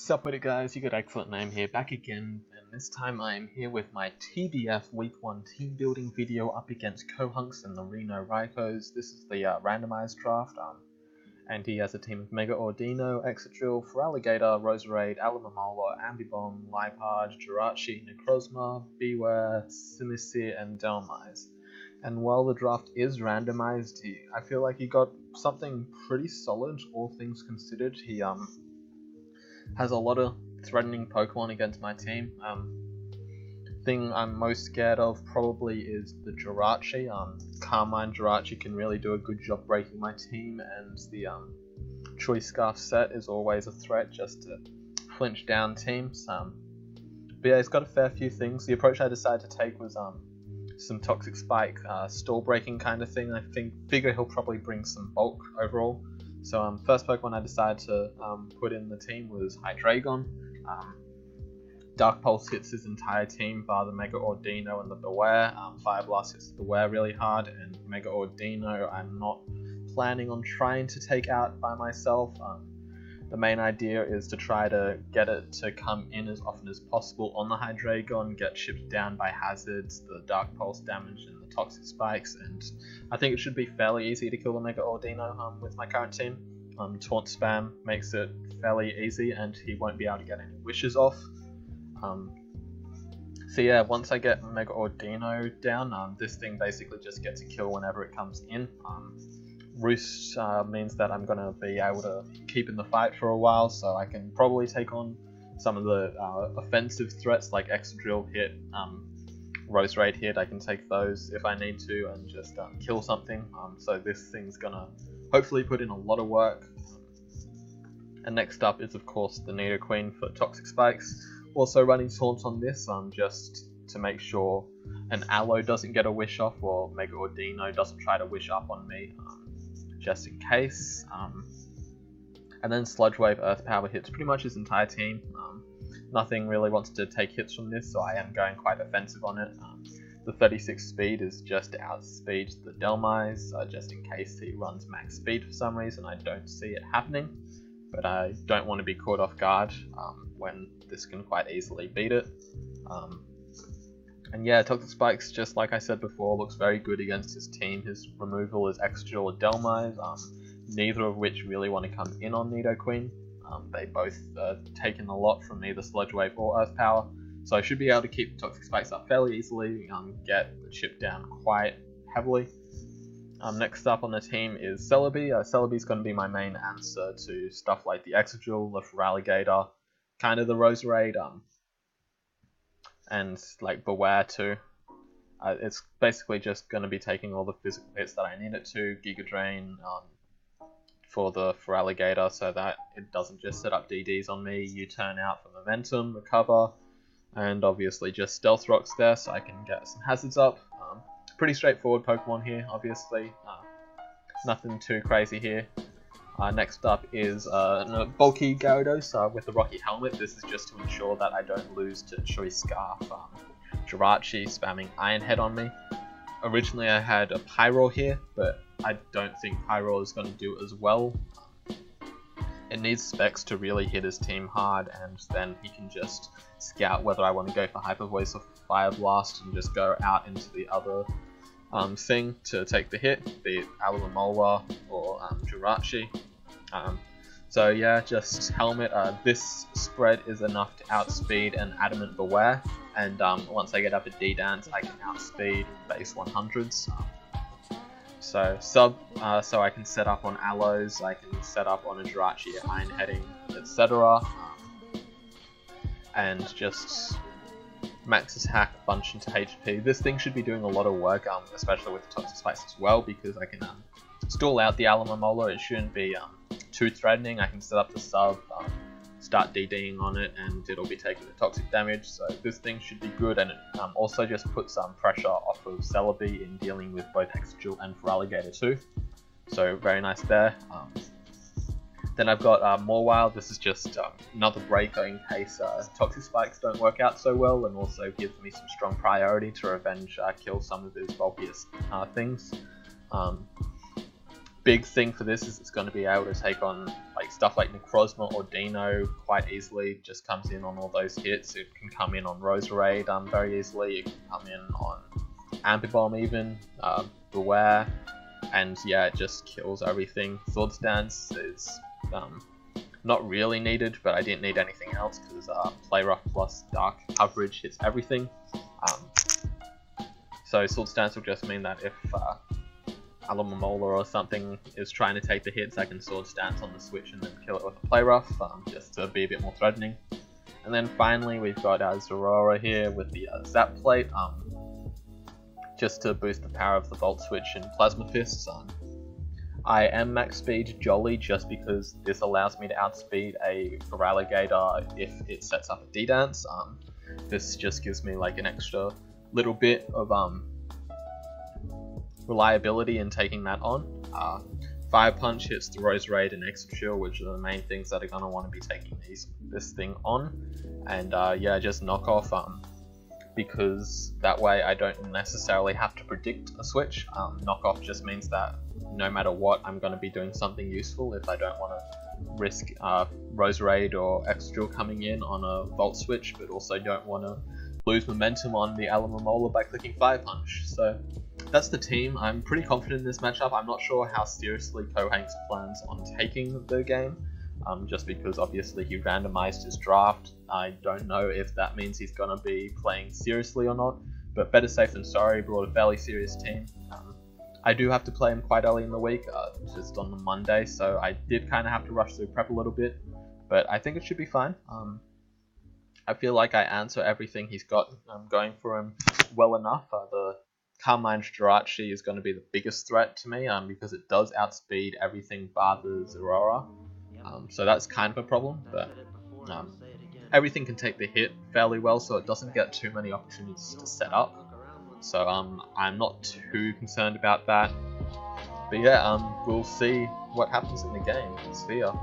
Sup with it guys, you got Excellent Name here, back again, and this time I am here with my TBF Week 1 team building video up against Kohanx and the Reno Rikos. This is the randomized draft, and he has a team of Mega Ordino, Exadrill, Feraligatr, Roserade, Alamamola, Ambibomb, Lipard, Jirachi, Necrozma, Beware, Simisear, and Delmise. And while the draft is randomized, I feel like he got something pretty solid, all things considered. He has a lot of threatening Pokemon against my team. Thing I'm most scared of probably is the Jirachi. Carmine Jirachi can really do a good job breaking my team, and the Choice Scarf set is always a threat just to flinch down teams. But yeah, it's got a fair few things. The approach I decided to take was some Toxic Spike, stall breaking kind of thing. I figure he'll probably bring some bulk overall. So first Pokemon I decided to put in the team was Hydreigon. Dark Pulse hits his entire team bar the Mega Ordino and the Beware. Fire Blast hits the Beware really hard, and Mega Ordino I'm not planning on trying to take out by myself. The main idea is to try to get it to come in as often as possible on the Hydreigon, get chipped down by hazards, the Dark Pulse damage, and the Toxic Spikes, and I think it should be fairly easy to kill the Mega Ordino with my current team. Taunt Spam makes it fairly easy, and he won't be able to get any wishes off. So yeah, once I get Mega Ordino down, this thing basically just gets a kill whenever it comes in. Roost means that I'm going to be able to keep in the fight for a while, so I can probably take on some of the offensive threats like Excadrill hit, Roserade hit. I can take those if I need to and just kill something. So this thing's going to hopefully put in a lot of work. And next up is of course the Nidoqueen for Toxic Spikes. Also running Taunt on this just to make sure an Aloe doesn't get a wish off or Mega Ordino doesn't try to wish up on me. Just in case. And then Sludge Wave Earth Power hits pretty much his entire team. Nothing really wants to take hits from this, so I am going quite offensive on it. The 36 speed is just outspeeds the Delmise, just in case he runs max speed for some reason. I don't see it happening, but I don't want to be caught off guard when this can quite easily beat it. And yeah, Toxic Spikes, just like I said before, looks very good against his team. His removal is Excadrill or Delmise, neither of which really want to come in on Nidoqueen. They both taken a lot from either Sludge Wave or Earth Power, so I should be able to keep Toxic Spikes up fairly easily, get the chip down quite heavily. Next up on the team is Celebi. Celebi's going to be my main answer to stuff like the Excadrill, the Feraligatr, kind of the Roserade, and like Beware too. It's basically just going to be taking all the physical hits that I need it to. Giga Drain for the Feraligatr so that it doesn't just set up DDs on me. U-turn out for momentum, recover, and obviously just Stealth Rocks there so I can get some hazards up. Pretty straightforward Pokemon here, obviously. Nothing too crazy here. Next up is a bulky Gyarados with the Rocky Helmet. This is just to ensure that I don't lose to Choice Scarf. Jirachi spamming Iron Head on me. Originally I had a Pyroar here, but I don't think Pyroar is going to do as well. It needs specs to really hit his team hard, and then he can just scout whether I want to go for Hyper Voice or Fire Blast and just go out into the other thing to take the hit, be it Alamamola or Jirachi. So yeah, just Helmet. This spread is enough to outspeed an Adamant Beware, and once I get up at D-Dance I can outspeed base 100s. So sub, so I can set up on Aloes, I can set up on a Jirachi Iron Heading, etc. And just max attack, bunch into HP. This thing should be doing a lot of work, especially with Toxic Spikes as well, because I can stall out the Alamamola. It shouldn't be too threatening. I can set up the sub, start DDing on it, and it'll be taking the toxic damage. So this thing should be good, and it also just puts some pressure off of Celebi in dealing with both Excadrill and Feraligatr too. So very nice there. Then I've got Mawile. This is just another breaker in case Toxic Spikes don't work out so well, and also gives me some strong priority to revenge kill some of his bulkiest things. big thing for this is it's going to be able to take on like stuff like Necrozma or Dino quite easily. Just comes in on all those hits. It can come in on Roserade very easily. It can come in on Ambibomb even, Beware, and yeah, it just kills everything. Sword Stance is not really needed, but I didn't need anything else because Play Rough plus Dark coverage hits everything. So Sword Stance will just mean that if Alamamola or something is trying to take the hits, I can Sword Stance on the switch and then kill it with a Play Rough, just to be a bit more threatening. And then finally we've got Zeraora here with the Zap Plate, just to boost the power of the Volt Switch and Plasma Fists. I am max speed Jolly just because this allows me to outspeed a Feraligatr if it sets up a D-Dance. This just gives me like an extra little bit of reliability in taking that on. Fire Punch hits the Roserade and Exeggutor, which are the main things that are going to want to be taking this thing on. And yeah, just knock off, because that way I don't necessarily have to predict a switch. Knock off just means that no matter what, I'm going to be doing something useful if I don't want to risk Roserade or Exeggutor coming in on a Volt Switch, but also don't want to lose momentum on the Alamamola by clicking Fire Punch. So that's the team. I'm pretty confident in this matchup. I'm not sure how seriously Kohanx plans on taking the game, just because obviously he randomized his draft. I don't know if that means he's going to be playing seriously or not, but better safe than sorry. Brought a fairly serious team. I do have to play him quite early in the week, just on the Monday, so I did kind of have to rush through prep a little bit, but I think it should be fine. I feel like I answer everything he's got going for him well enough. The Carmine Jirachi is going to be the biggest threat to me, because it does outspeed everything bar the Zeraora, so that's kind of a problem, but everything can take the hit fairly well, so it doesn't get too many opportunities to set up. So I'm not too concerned about that. But yeah, we'll see what happens in the game. See ya.